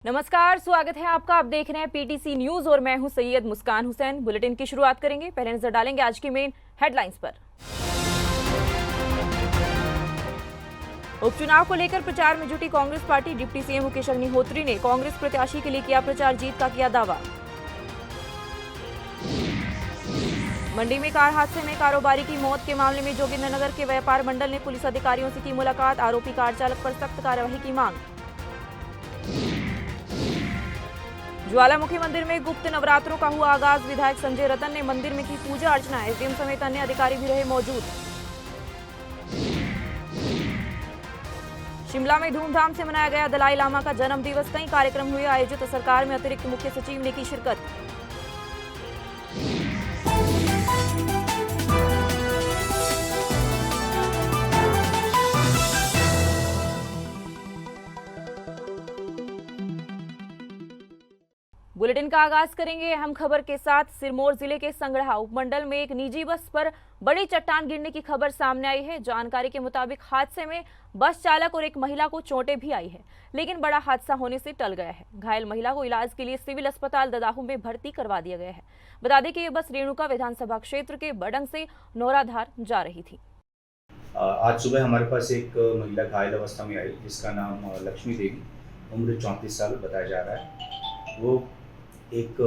नमस्कार, स्वागत है आपका। आप देख रहे हैं पीटीसी न्यूज और मैं हूं सैयद मुस्कान हुसैन। बुलेटिन की शुरुआत करेंगे। पहले नजर डालेंगे आज की मेन हेडलाइंस पर। उपचुनाव को लेकर प्रचार में जुटी Congress party. Deputy CM Mukesh Agnihotri ने कांग्रेस प्रत्याशी के लिए किया प्रचार, जीत का किया दावा। मंडी में कार हादसे में कारोबारी की मौत के मामले में जोगिंद्रनगर के व्यापार मंडल ने पुलिस अधिकारियों से की मुलाकात। आरोपी कार चालक पर सख्त कार्यवाही की मांग। ज्वालामुखी मंदिर में गुप्त नवरात्रों का हुआ आगाज। विधायक संजय रतन ने मंदिर में की पूजा अर्चना। एसडीएम समेत अन्य अधिकारी भी रहे मौजूद। शिमला में धूमधाम से मनाया गया दलाई लामा का जन्म दिवस। कई कार्यक्रम हुए आयोजित। सरकार में अतिरिक्त मुख्य सचिव ने की शिरकत। बुलेटिन का आगाज करेंगे अहम खबर के साथ। सिरमौर जिले के संगड़ा उपमंडल में एक निजी बस पर बड़ी चट्टान गिरने की खबर सामने आई है। जानकारी के मुताबिक हादसे में बस चालक और एक महिला को चोटें भी आई है, लेकिन बड़ा हादसा होने से टल गया है। घायल महिला को इलाज के लिए सिविल अस्पताल ददाहू में भर्ती करवा दिया गया है। बता दें कि ये बस रेणुका विधानसभा क्षेत्र के बडंग से नौराधार जा रही थी। आज सुबह हमारे पास एक महिला घायल अवस्था में आई, जिसका नाम लक्ष्मी देवी, उम्र 34 साल बताया जा रहा है। वो एक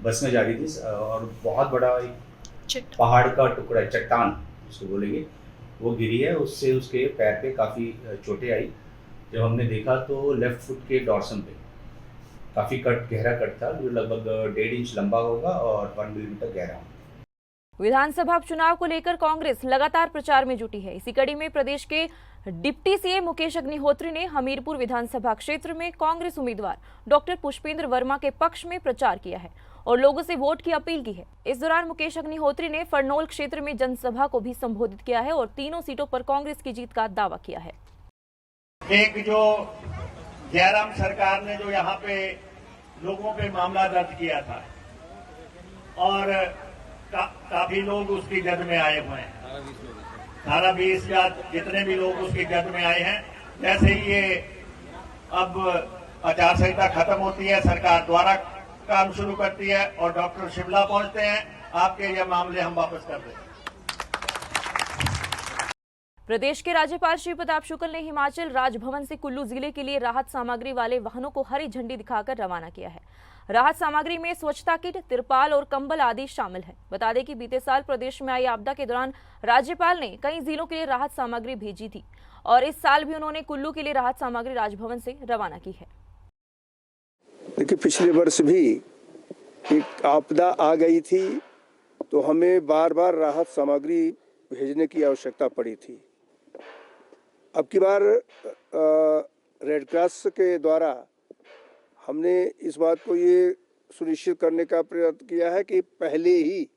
बस में जा रही थी और बहुत बड़ा एक पहाड़ का टुकड़ा, चट्टान जिसको बोलेंगे, वो गिरी है। उससे उसके पैर पे काफ़ी चोटें आई। जब हमने देखा तो लेफ्ट फुट के डॉर्सन पे काफ़ी गहरा कट था, जो लगभग 1.5 इंच लंबा होगा और 1 मिलीमीटर गहरा। विधानसभा उपचुनाव को लेकर कांग्रेस लगातार प्रचार में जुटी है। इसी कड़ी में प्रदेश के डिप्टी सीएम मुकेश अग्निहोत्री ने हमीरपुर विधानसभा क्षेत्र में कांग्रेस उम्मीदवार डॉक्टर पुष्पेंद्र वर्मा के पक्ष में प्रचार किया है और लोगों से वोट की अपील की है। इस दौरान मुकेश अग्निहोत्री ने फरनोल क्षेत्र में जनसभा को भी संबोधित किया है और तीनों सीटों पर कांग्रेस की जीत का दावा किया है। एक जो जयराम सरकार ने जो यहाँ पे लोगों पे मामला दर्ज किया था और काफी लोग उसकी जद में आए हुए हैं। 18-20 या जितने भी लोग उसकी जद में आए हैं, जैसे ही ये अब आचार संहिता खत्म होती है, सरकार द्वारा काम शुरू करती है और डॉक्टर शिमला पहुंचते हैं, आपके ये मामले हम वापस कर दें। प्रदेश के राज्यपाल श्री प्रताप शुक्ल ने हिमाचल राजभवन से कुल्लू जिले के लिए राहत सामग्री वाले वाहनों को हरी झंडी दिखाकर रवाना किया है। राहत सामग्री में स्वच्छता किट, तिरपाल और कंबल आदि शामिल है। बता दें कि बीते साल प्रदेश में आई आपदा के दौरान राज्यपाल ने कई जिलों के लिए राहत सामग्री भेजी थी और इस साल भी उन्होंने कुल्लू के लिए राहत सामग्री राजभवन से रवाना की है। देखिए, पिछले वर्ष भी एक आपदा आ गई थी तो हमें बार बार राहत सामग्री भेजने की आवश्यकता पड़ी थी। अब की बार रेड क्रॉस के द्वारा हमने इस बात को ये सुनिश्चित करने का प्रयत्न किया है कि पहले ही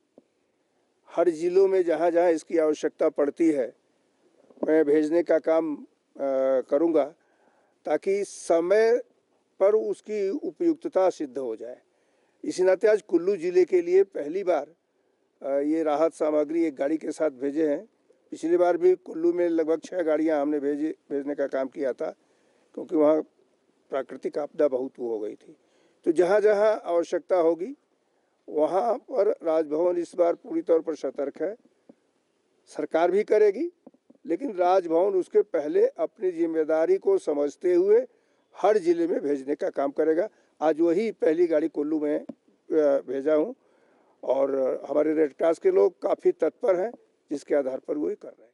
हर जिलों में जहाँ जहाँ इसकी आवश्यकता पड़ती है मैं भेजने का काम करूँगा, ताकि समय पर उसकी उपयुक्तता सिद्ध हो जाए। इसी नाते आज कुल्लू जिले के लिए पहली बार ये राहत सामग्री एक गाड़ी के साथ भेजे हैं। पिछली बार भी कुल्लू में लगभग 6 गाड़ियां हमने भेजने का काम किया था, क्योंकि वहाँ प्राकृतिक आपदा बहुत हो गई थी। तो जहाँ जहाँ आवश्यकता होगी वहाँ पर राजभवन इस बार पूरी तौर पर सतर्क है। सरकार भी करेगी, लेकिन राजभवन उसके पहले अपनी जिम्मेदारी को समझते हुए हर जिले में भेजने का काम करेगा। आज वही पहली गाड़ी कुल्लू में भेजा हूँ और हमारे रेड क्रॉस के लोग काफ़ी तत्पर हैं, जिसके आधार पर वही कर रहे हैं।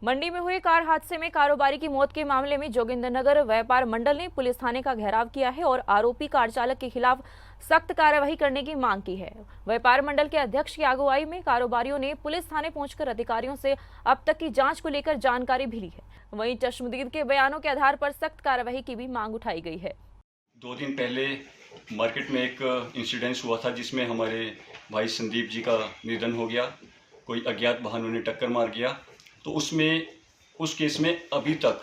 मंडी में हुए कार हादसे में कारोबारी की मौत के मामले में जोगिंद्रनगर व्यापार मंडल ने पुलिस थाने का घेराव किया है और आरोपी कार चालक के खिलाफ सख्त कार्यवाही करने की मांग की है। व्यापार मंडल के अध्यक्ष की अगुवाई में कारोबारियों ने पुलिस थाने पहुंचकर अधिकारियों से अब तक की जांच को लेकर जानकारी भी ली है। वहीं चश्मदीद के बयानों के आधार पर सख्त कार्यवाही की भी मांग उठाई गई है। 2 दिन पहले मार्केट में एक इंसिडेंस हुआ था, जिसमें हमारे भाई संदीप जी का निधन हो गया। कोई अज्ञात वाहनों ने टक्कर मार गया। तो उस केस में अभी तक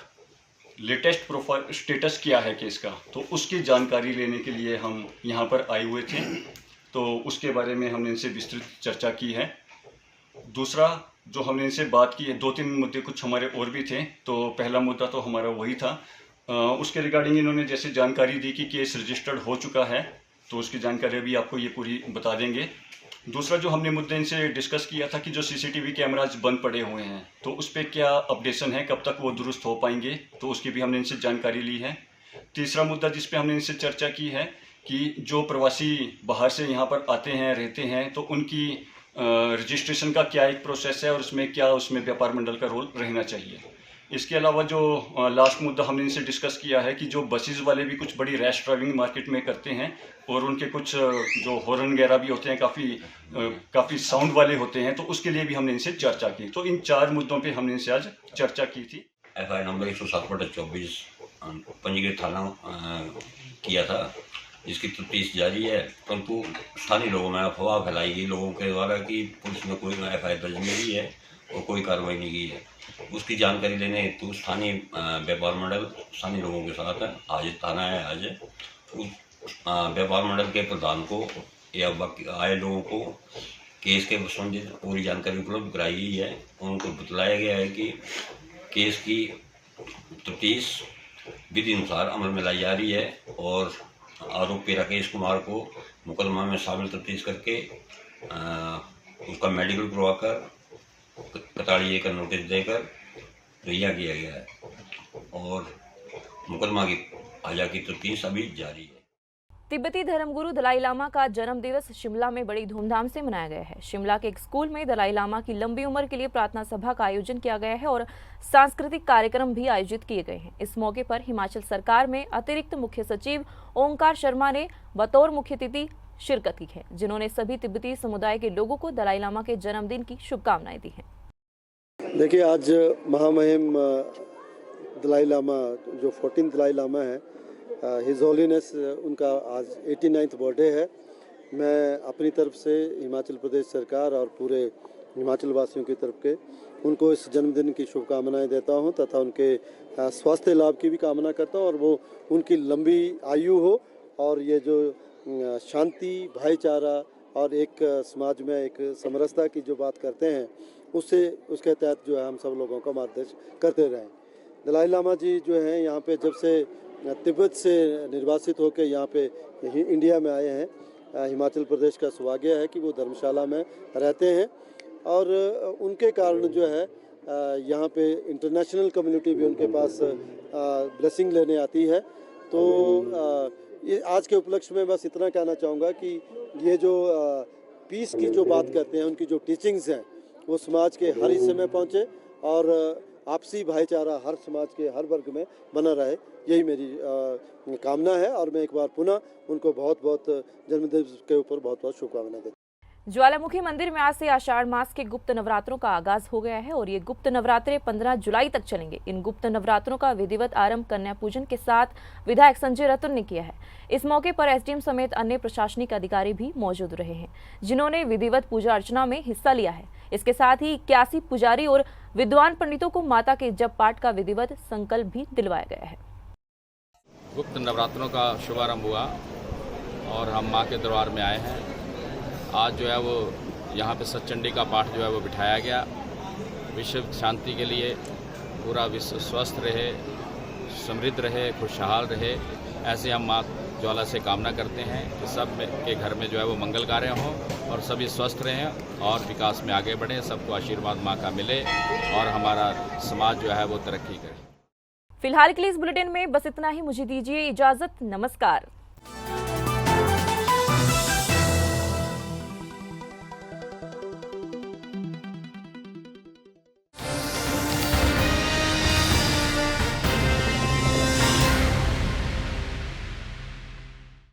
लेटेस्ट प्रोफाइल स्टेटस क्या है केस का, तो उसकी जानकारी लेने के लिए हम यहाँ पर आए हुए थे। तो उसके बारे में हमने इनसे विस्तृत चर्चा की है। दूसरा जो हमने इनसे बात की है, 2-3 मुद्दे कुछ हमारे और भी थे। तो पहला मुद्दा तो हमारा वही था उसके रिगार्डिंग इन्होंने जैसे जानकारी दी कि केस रजिस्टर्ड हो चुका है, तो उसकी जानकारी अभी आपको ये पूरी बता देंगे। दूसरा जो हमने मुद्दे इनसे डिस्कस किया था कि जो सीसीटीवी कैमराज बंद पड़े हुए हैं, तो उस पर क्या अपडेशन है, कब तक वो दुरुस्त हो पाएंगे, तो उसकी भी हमने इनसे जानकारी ली है। तीसरा मुद्दा जिस पे हमने इनसे चर्चा की है कि जो प्रवासी बाहर से यहाँ पर आते हैं, रहते हैं, तो उनकी रजिस्ट्रेशन का क्या एक प्रोसेस है और उसमें व्यापार मंडल का रोल रहना चाहिए। इसके अलावा जो लास्ट मुद्दा हमने इनसे डिस्कस किया है कि जो बसेस वाले भी कुछ बड़ी रैश ड्राइविंग मार्केट में करते हैं और उनके कुछ जो हॉर्न वगैरह भी होते हैं काफ़ी साउंड वाले होते हैं, तो उसके लिए भी हमने इनसे चर्चा की। तो इन 4 मुद्दों पे हमने इनसे आज चर्चा की थी। FI नंबर 107/24 पंजीकृत थाना किया था, जिसकी तफ्तीश जारी है, परंतु स्थानीय लोगों में अफवाह फैलाई गई लोगों के द्वारा कि पुलिस ने कोई FI दर्ज नहीं की है और कोई कार्रवाई नहीं की है। उसकी जानकारी लेने हेतु स्थानीय व्यापार मंडल स्थानीय लोगों के साथ आज थाना है। आज उस व्यापार मंडल के प्रधान को या बाकी आए लोगों को केस के संबंधित पूरी जानकारी उपलब्ध कराई गई है। उनको बतलाया गया है कि केस की तफ्तीश विधि अनुसार अमल में लाई जा रही है और आरोपी राकेश कुमार को मुकदमा में शामिल तफ्तीश करके उसका मेडिकल करवाकर 45A का नोटिस देकर रिहा किया गया है और मुकदमा की आजा की तफ्तीश अभी जारी है। तिब्बती धर्मगुरु दलाई लामा का जन्म दिवस शिमला में बड़ी धूमधाम से मनाया गया है। शिमला के एक स्कूल में दलाई लामा की लंबी उम्र के लिए प्रार्थना सभा का आयोजन किया गया है और सांस्कृतिक कार्यक्रम भी आयोजित किए गए हैं। इस मौके पर हिमाचल सरकार में अतिरिक्त मुख्य सचिव ओंकार शर्मा ने बतौर मुख्य अतिथि शिरकत की है, जिन्होंने सभी तिब्बती समुदाय के लोगों को दलाई लामा के जन्मदिन की शुभकामनाएं दी हैं। देखिए, आज महामहिम दलाई लामा जो 14 दलाई लामा है, हिज होलीनेस उनका आज 89th बर्थडे है। मैं अपनी तरफ से हिमाचल प्रदेश सरकार और पूरे हिमाचल वासियों की तरफ के उनको इस जन्मदिन की शुभकामनाएं देता हूं तथा उनके स्वास्थ्य लाभ की भी कामना करता हूं और वो उनकी लंबी आयु हो और ये जो शांति, भाईचारा और एक समाज में एक समरसता की जो बात करते हैं उसके तहत जो है हम सब लोगों का मार्गदर्शन करते रहें। दलाई लामा जी जो हैं यहाँ पे जब से तिब्बत से निर्वासित होकर यहाँ पे इंडिया में आए हैं, हिमाचल प्रदेश का सौभाग्य है कि वो धर्मशाला में रहते हैं और उनके कारण जो है यहाँ पे इंटरनेशनल कम्युनिटी भी उनके पास ब्लेसिंग लेने आती है। तो ये आज के उपलक्ष्य में बस इतना कहना चाहूँगा कि ये जो पीस की जो बात करते हैं, उनकी जो टीचिंग्स हैं वो समाज के हर हिस्से में पहुँचे और आपसी भाईचारा हर समाज के हर वर्ग में बना रहे, यही मेरी कामना है। और मैं एक बार पुनः उनको बहुत बहुत जन्मदिन के ऊपर बहुत बहुत शुभकामनाएं देता हूं। ज्वालामुखी मंदिर में आज से आषाढ़ मास के गुप्त नवरात्रों का आगाज हो गया है और ये गुप्त नवरात्रे 15 जुलाई तक चलेंगे। इन गुप्त नवरात्रों का विधिवत आरंभ कन्या पूजन के साथ विधायक संजय रतन ने किया है। इस मौके पर एसडीएम समेत अन्य प्रशासनिक अधिकारी भी मौजूद रहे हैं, जिन्होंने विधिवत पूजा अर्चना में हिस्सा लिया है। इसके साथ ही 81 पुजारी और विद्वान पंडितों को माता के जप पाठ का विधिवत संकल्प भी दिलवाया गया है। गुप्त नवरात्रों का शुभारंभ हुआ और हम माँ के दरबार में आए हैं। आज जो है वो यहाँ पे सतचंडी का पाठ जो है वो बिठाया गया। विश्व शांति के लिए पूरा विश्व स्वस्थ रहे, समृद्ध रहे, खुशहाल रहे, ऐसे हम माँ ज्वाला से कामना करते हैं कि सब के घर में जो है वो मंगल कार्य हों और सभी स्वस्थ रहें और विकास में आगे बढ़ें। सबको आशीर्वाद माँ का मिले और हमारा समाज जो है वो तरक्की करे। फिलहाल के लिए इस बुलेटिन में बस इतना ही। मुझे दीजिए इजाजत। नमस्कार।